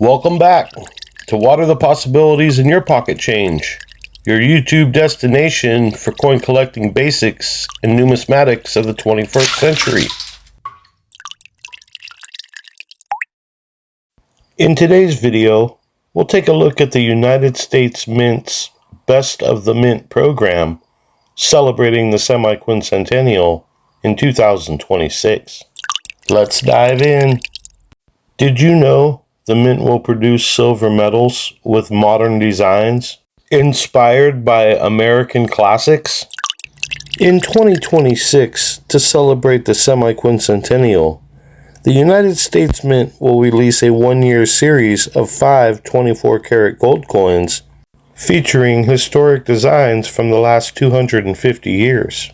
Welcome back to Water the Possibilities in Your Pocket Change, your YouTube destination for coin collecting basics and numismatics of the 21st century. In today's video, we'll take a look at the United States Mint's Best of the Mint program, celebrating the semiquinncentennial in 2026. Let's dive in. Did you know the Mint will produce silver medals with modern designs inspired by American classics? In 2026, to celebrate the semiquinncentennial, the United States Mint will release a one-year series of 5 24-karat gold coins featuring historic designs from the last 250 years.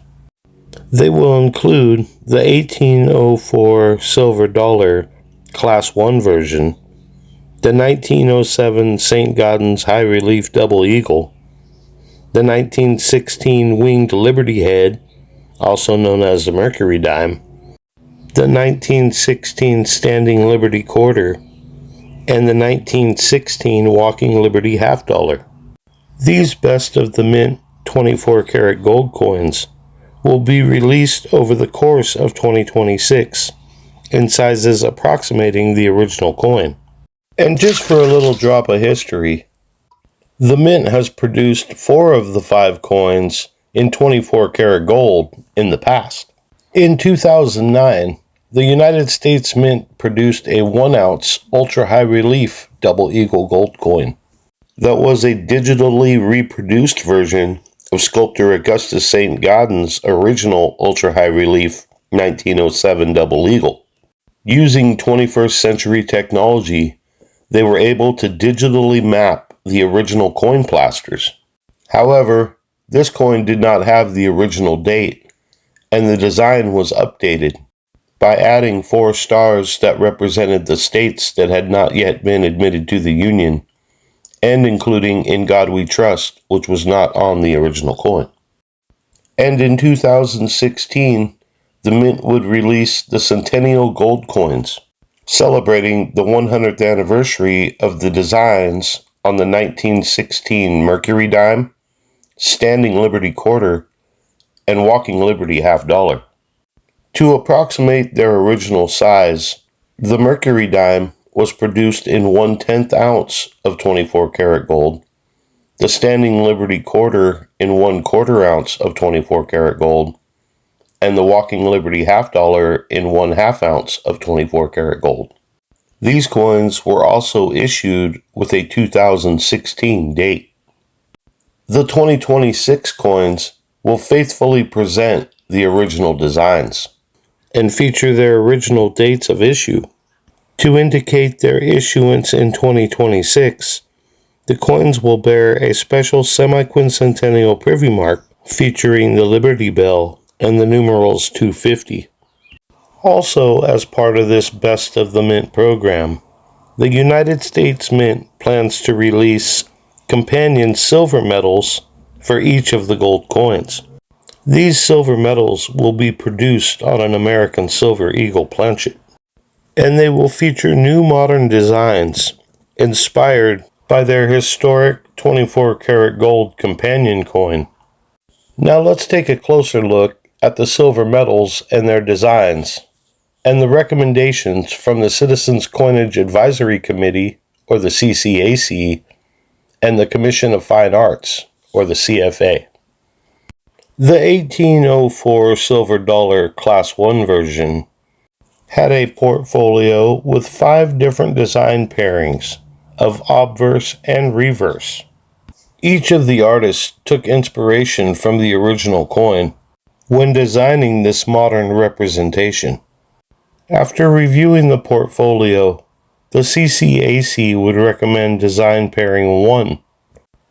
They will include the 1804 silver dollar Class 1 version, the 1907 St. Gaudens High Relief Double Eagle, the 1916 Winged Liberty Head, also known as the Mercury Dime, the 1916 Standing Liberty Quarter, and the 1916 Walking Liberty Half Dollar. These Best of the Mint 24-karat gold coins will be released over the course of 2026 in sizes approximating the original coin. And just for a little drop of history, the Mint has produced 4 of the 5 coins in 24-karat gold in the past. In 2009, the United States Mint produced a 1-ounce ultra-high relief double eagle gold coin that was a digitally reproduced version of sculptor Augustus St. Gaudens' original ultra-high relief 1907 double eagle. Using 21st century technology, they were able to digitally map the original coin plasters. However, this coin did not have the original date, and the design was updated by adding 4 stars that represented the states that had not yet been admitted to the Union, and including In God We Trust, which was not on the original coin. And in 2016, the Mint would release the Centennial Gold coins, celebrating the 100th anniversary of the designs on the 1916 Mercury Dime, Standing Liberty Quarter, and Walking Liberty Half Dollar. To approximate their original size, the Mercury Dime was produced in 1/10 ounce of 24-karat gold, the Standing Liberty Quarter in 1/4 ounce of 24-karat gold, and the Walking Liberty Half Dollar in 1/2 ounce of 24-karat gold. These coins were also issued with a 2016 date. The 2026 coins will faithfully present the original designs and feature their original dates of issue. To indicate their issuance in 2026, the coins will bear a special semiquinncentennial privy mark featuring the Liberty Bell and the numerals 250. Also, as part of this Best of the Mint program, the United States Mint plans to release companion silver medals for each of the gold coins. These silver medals will be produced on an American Silver Eagle planchet, and they will feature new modern designs inspired by their historic 24-karat gold companion coin. Now let's take a closer look at the silver medals and their designs, and the recommendations from the Citizens Coinage Advisory Committee, or the CCAC, and the Commission of Fine Arts, or the CFA. The 1804 silver dollar Class 1 version had a portfolio with 5 different design pairings of obverse and reverse. Each of the artists took inspiration from the original coin when designing this modern representation. After reviewing the portfolio, the CCAC would recommend design pairing 1.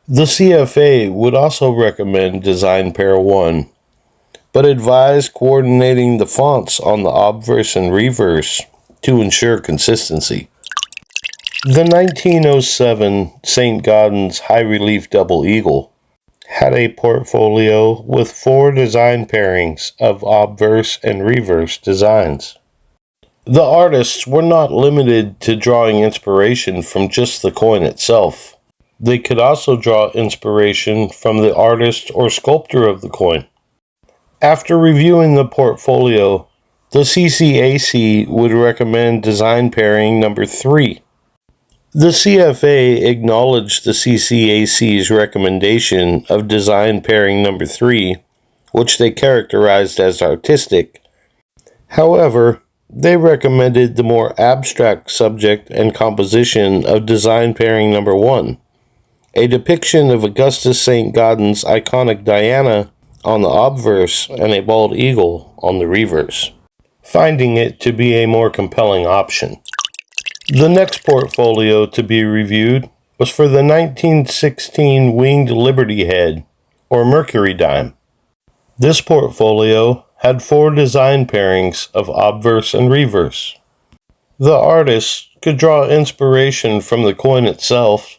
The CFA would also recommend design pair 1, but advise coordinating the fonts on the obverse and reverse to ensure consistency. The 1907 St. Gaudens High Relief Double Eagle had a portfolio with 4 design pairings of obverse and reverse designs. The artists were not limited to drawing inspiration from just the coin itself. They could also draw inspiration from the artist or sculptor of the coin. After reviewing the portfolio, the CCAC would recommend design pairing number 3. The CFA acknowledged the CCAC's recommendation of design pairing number 3, which they characterized as artistic. However, they recommended the more abstract subject and composition of design pairing number 1, a depiction of Augustus St. Gaudens's iconic Diana on the obverse and a bald eagle on the reverse, finding it to be a more compelling option. The next portfolio to be reviewed was for the 1916 Winged Liberty Head, or Mercury Dime. This portfolio had 4 design pairings of obverse and reverse. The artist could draw inspiration from the coin itself,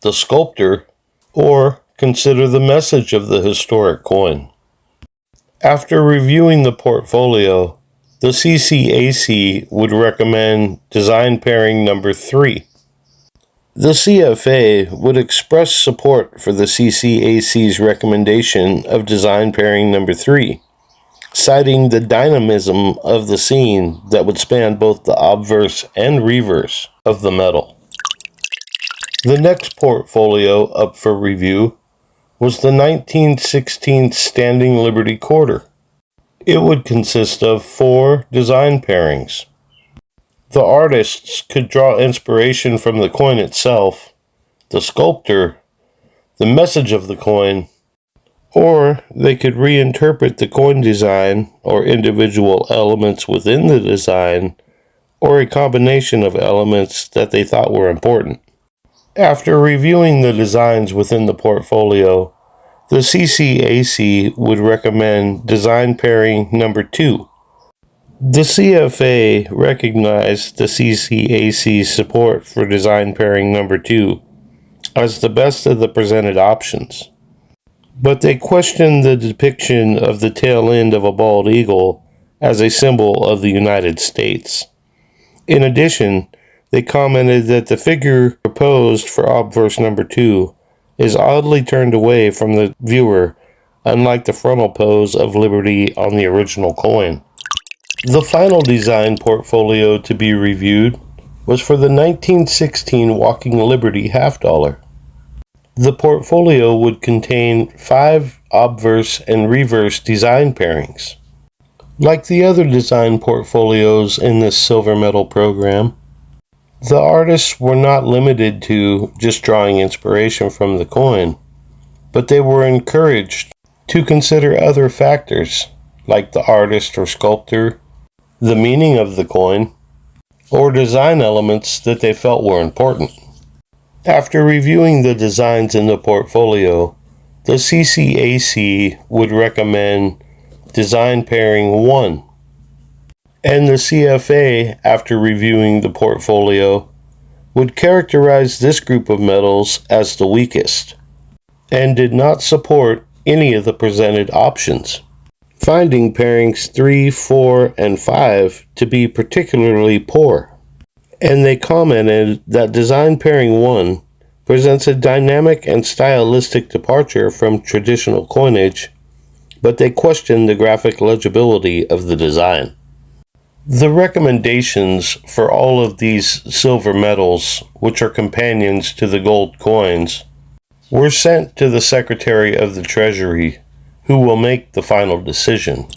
the sculptor, or consider the message of the historic coin. After reviewing the portfolio, the CCAC would recommend design pairing number 3. The CFA would express support for the CCAC's recommendation of design pairing number 3, citing the dynamism of the scene that would span both the obverse and reverse of the metal. The next portfolio up for review was the 1916 Standing Liberty Quarter. It would consist of 4 design pairings. The artists could draw inspiration from the coin itself, the sculptor, the message of the coin, or they could reinterpret the coin design or individual elements within the design, or a combination of elements that they thought were important. After reviewing the designs within the portfolio, the CCAC would recommend design pairing number 2. The CFA recognized the CCAC's support for design pairing number 2 as the best of the presented options, but they questioned the depiction of the tail end of a bald eagle as a symbol of the United States. In addition, they commented that the figure proposed for obverse number 2 is oddly turned away from the viewer, unlike the frontal pose of Liberty on the original coin. The final design portfolio to be reviewed was for the 1916 Walking Liberty half dollar. The portfolio would contain 5 obverse and reverse design pairings. Like the other design portfolios in this silver medal program, the artists were not limited to just drawing inspiration from the coin, but they were encouraged to consider other factors like the artist or sculptor, the meaning of the coin, or design elements that they felt were important. After reviewing the designs in the portfolio, the CCAC would recommend design pairing 1, and the CFA, after reviewing the portfolio, would characterize this group of metals as the weakest, and did not support any of the presented options, finding pairings 3, 4, and 5 to be particularly poor. And they commented that design pairing 1 presents a dynamic and stylistic departure from traditional coinage, but they questioned the graphic legibility of the design. The recommendations for all of these silver medals, which are companions to the gold coins, were sent to the Secretary of the Treasury, who will make the final decision.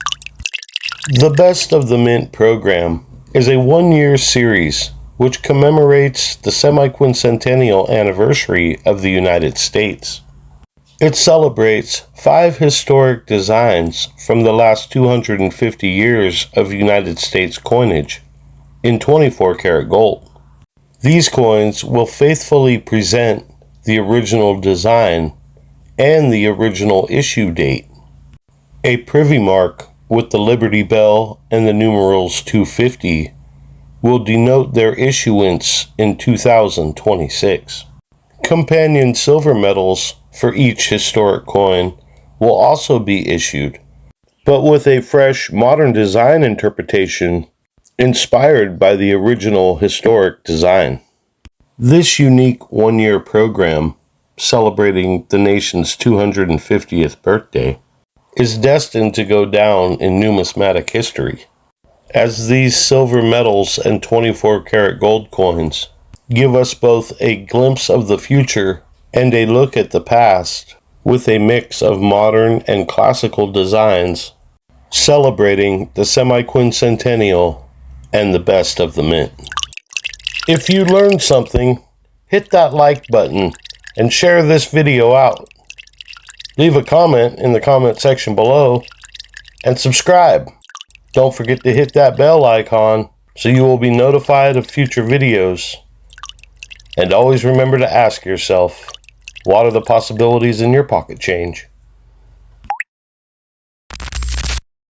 The Best of the Mint program is a 1-year series which commemorates the semiquinncentennial anniversary of the United States. It celebrates 5 historic designs from the last 250 years of United States coinage in 24-karat gold. These coins will faithfully present the original design and the original issue date. A privy mark with the Liberty Bell and the numerals 250 will denote their issuance in 2026. Companion silver medals for each historic coin will also be issued, but with a fresh modern design interpretation inspired by the original historic design. This unique one-year program, celebrating the nation's 250th birthday, is destined to go down in numismatic history, as these silver medals and 24-karat gold coins give us both a glimpse of the future and a look at the past, with a mix of modern and classical designs, celebrating the semiquinncentennial and the best of the mint. If you learned something, hit that like button and share this video out. Leave a comment in the comment section below and subscribe. Don't forget to hit that bell icon so you will be notified of future videos. And always remember to ask yourself, what are the possibilities in your pocket change?